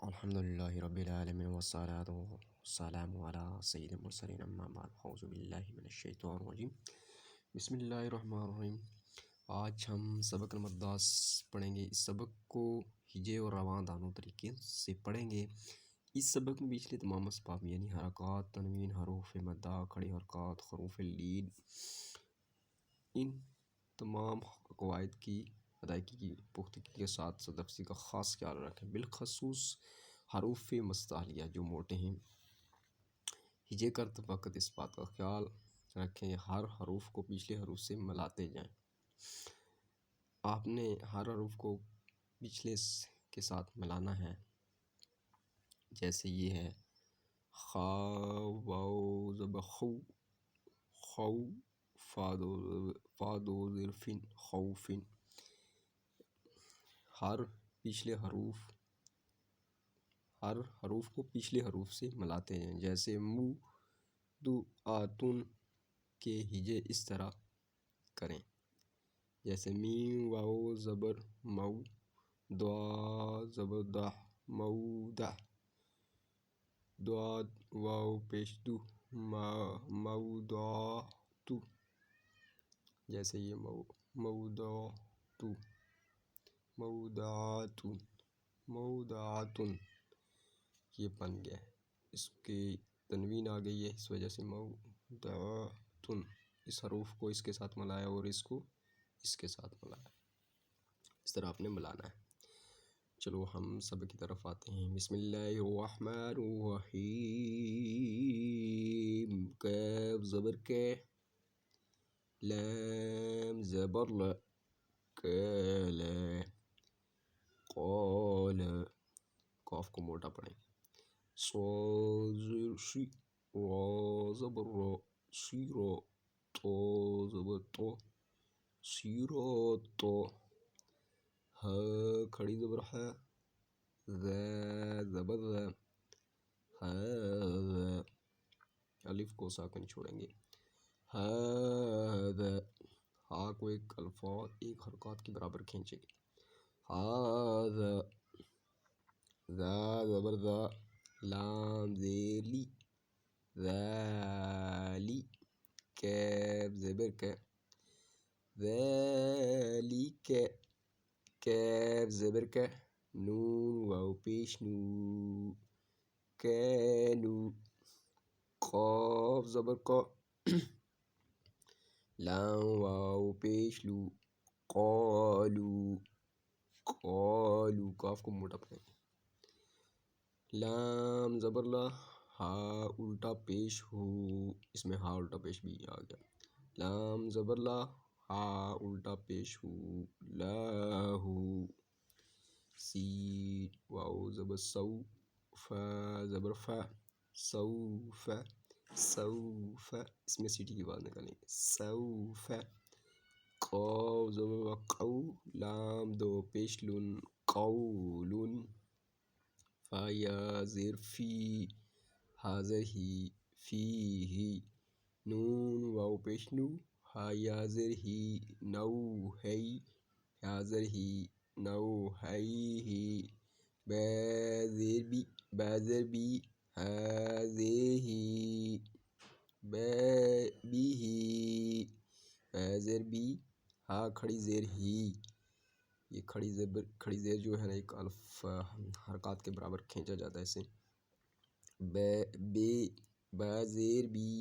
الحمد للہ رب العالمین والصلاة والسلام علی سید المرسلین اما بعد اعوذ باللہ من الشیطان الرجیم بسم اللہ الرحمن الرحیم۔ آج ہم سبق نمبر 10 پڑھیں گے۔ اس سبق کو ہجے اور رواں دونوں طریقے سے پڑھیں گے۔ اس سبق میں پچھلے تمام اسباب یعنی حرکات، تنوین، حروف مدہ، کھڑی حرکات، حروف لیڈ، ان تمام قواعد کی ادائیگی کی پختگی کے ساتھ تفصیل کا خاص خیال رکھیں، بالخصوص حروف مستعلیہ جو موٹے ہیں۔ ہجے کرتے وقت اس بات کا خیال رکھیں ہر حروف کو پچھلے حروف سے ملاتے جائیں۔ آپ نے ہر حروف کو پچھلے کے ساتھ ملانا ہے، جیسے یہ ہے خا واو زبر خو، خو فادو ظرفن خوفن۔ ہر حروف کو پچھلے حروف سے ملاتے ہیں، جیسے مو دو آتن کے ہجے اس طرح کریں، جیسے میم واو زبر مو، دعا زبر دہ مودہ، دعا واو پیش دو مودعتو، جیسے یہ مودعتو مودعتن مودعتن، یہ بن گیا ہے۔ اس کی تنوین آ گئی ہے، اس وجہ سے مودعتن۔ اس حروف کو اس کے ساتھ ملایا اور اس کو اس کے ساتھ ملایا، اس طرح آپ نے ملانا ہے۔ چلو ہم سب کی طرف آتے ہیں۔ بسم اللہ الرحمن الرحیم۔ کاف زبر کے، لام زبر ل، کال، قال، قاف کو موٹا پڑھیں، صاد شی، را زبر را، سیرا، تو زبر تو، سیرات، ہا کھڑی زبر ہے، ذا زبر ذا، ہاذا، الف کو ساکن چھوڑیں گے، ہاذا، ہا کو ایک حرکات کے برابر کھینچیں گے، ہاذا، ذا زبر ذا، لام زیر لی، ذالی، کاف زبر کا، ذالک، کاف زبر کا، نون واو پیش نو، کانو، قاف زبر کا، لام واو پیش لو، قالو، قالو، قاف کو موٹا پڑھیں گے، لام زبر لا، ہا الٹا پیش ہو، اس میں ہا الٹا پیش بھی آ گیا، لام زبر لا، ہا الٹا پیش ہو، لاہو، سین واو زبر سو، فا زبر فا، سوف، سوف، اس میں سیٹی کی آواز نکالیں گے، سوف، قاف زبر قو، لام دو پیش لن، قولن، فا یا زیر فی، حاضر ہی، فی ہی، نون واو پیش نو، ہا یا زیر ہی، نو ہے، حاضر ہی، نو ہے ہی، با زیر بی، بازر بی، حاضر ہی، با بی ہی، بازر بی، ہا کھڑی زیر ہی، یہ کھڑی زیر جو ہے نا ایک الف حرکات کے برابر کھینچا جاتا ہے اسے، بے، با زیر بی،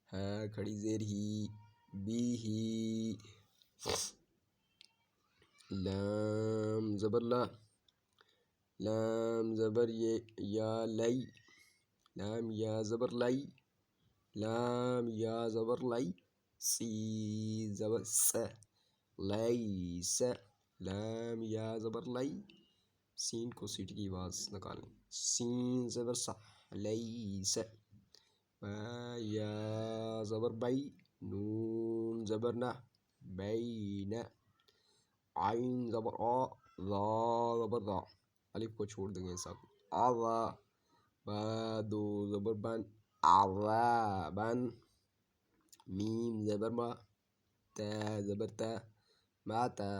ہا کھڑی زیر ہی، بی ہی، لام زبر لا، لام زبر یا لئی، لام یا زبر لئی، لام یا زبر لئی، سی زبر س، لیس، لام یا زبر لئی، سین کو سیٹی کی آواز نکالیں، سین زبر سا، لیس، با یا زبر بئی، نون زبر نہ، بین، عین زبر آ، ذا زبر ذا، الف کو چھوڑ دیں گے سب، آذا، با دو زبر بن، عذابن، میم زبر ما، تا زبر تا، ماتا،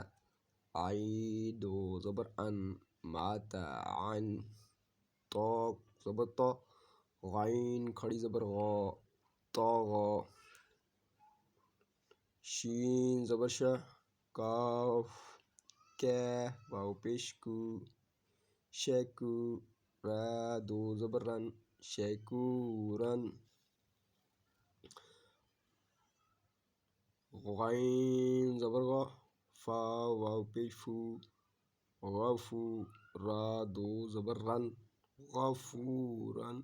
عین دو زبر ان، ماتا عن، تا زبر تا، غین کھڑی زبر غا، طاغا، شین زبر شا، کاف کیف واو پیش کو، شیکو، را دو زبر رن، شیکورن، غین زبر غا، فا واو پیش فو، غفو، را دو زبر رن، غفورن،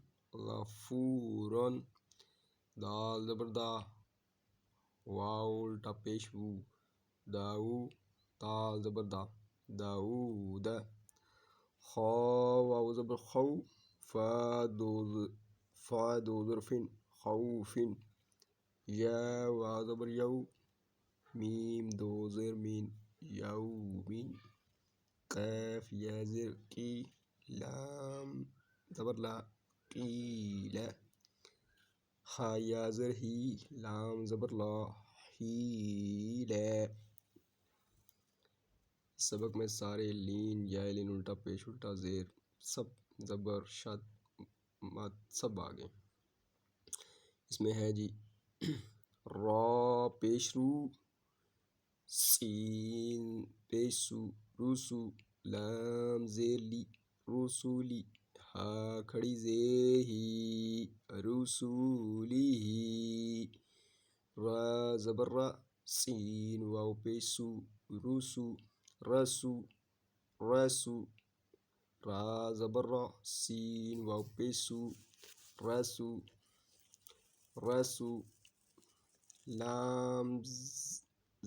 غفورن، دال زبر دا، واو الٹا پیش وو، داو، دال زبر دا، داود، خا واو زبر خو، فا دو ظرفن، خوفن، یا واو زبر یو، میم دو زر مین، یومین، قیف یا زر کی، لام زبر لا، قیل، خا یا زر ہی، لام زبر لا، حیل۔ سبق میں سارے لین یا لین الٹا پیش الٹا زیر سب زبر شد مد سب آگے۔ اس میں ہے جی را پیش رو، سین پیش سو، روسو، لام زیر لی، رسولی، ہا کھڑی زیر ہی، رسولی ہی، را زبر را، سین واو پیش سو، روسو، رسو، رسو، را زبر را، سین واو پیش سو، رسو، رسو، لام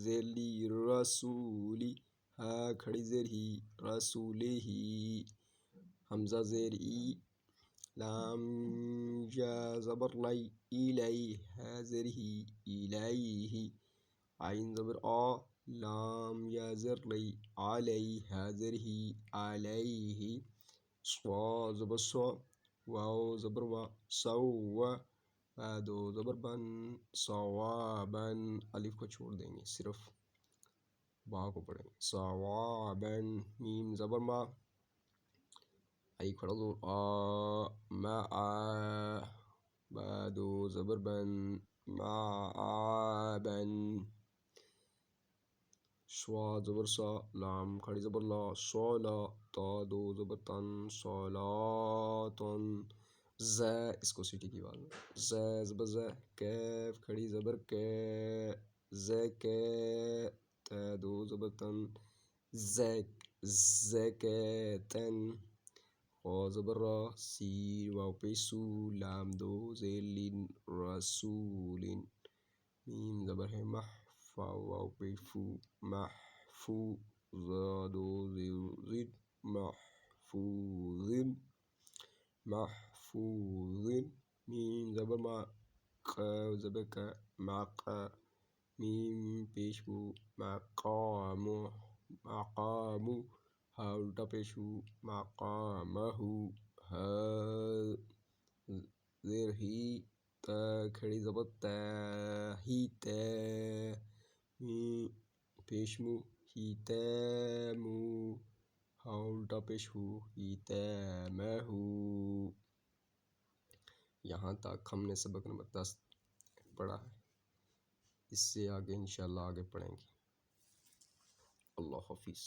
زیر لی، رسولی، ہا کھڑی زیر ہی، رسولی ہی، حمزہ زیر ای، لام یا زبر لی، ایلی، ہا زیر ہی، ایلیہ، عین زبر آ، لام یا زر لی، علی، ہا زیر ہی، علیہ، صوا زبر سو، واو زبر وا، سوا، دو زبر بن، صوابن، الف کو چھوڑ دیں گے صرف با کو پڑھیں گے، صوابن، میم زبر ما، ای کھڑا زور آ، معا، با دو زبر بن، معابن، شوا زبر سا، لام کھڑی زبر لا، صولا، تا دو زبر تن، صولاتن، ز اس کو سیٹی کی آواز میں، ز زبر ز، کیف کھڑی زبر کے، زکے، تا دو زبر تن، زکیتن، خا زبر را، سین واو پیش سو، لام دو زیر لین، رسولن، میم زبر ہے مح، فا واو پیش فو، محفو، زا دو زیر محفوظن، محفوظن، میم زبر ما، قاف زبر کا، معقا، میم پیش فو، مقامو، مقامو، ہا الٹا پیش ہو، مقامہو، ہا زیر ہی، تا کھڑی زبر تا، ہی تا، پیش مو، ہی تامو، ہا الٹا پیش ہو، ہی تامہو۔ یہاں تک ہم نے سبق نمبر 10 پڑھا ہے، اس سے آگے انشاءاللہ آگے پڑھیں گے۔ اللہ حافظ۔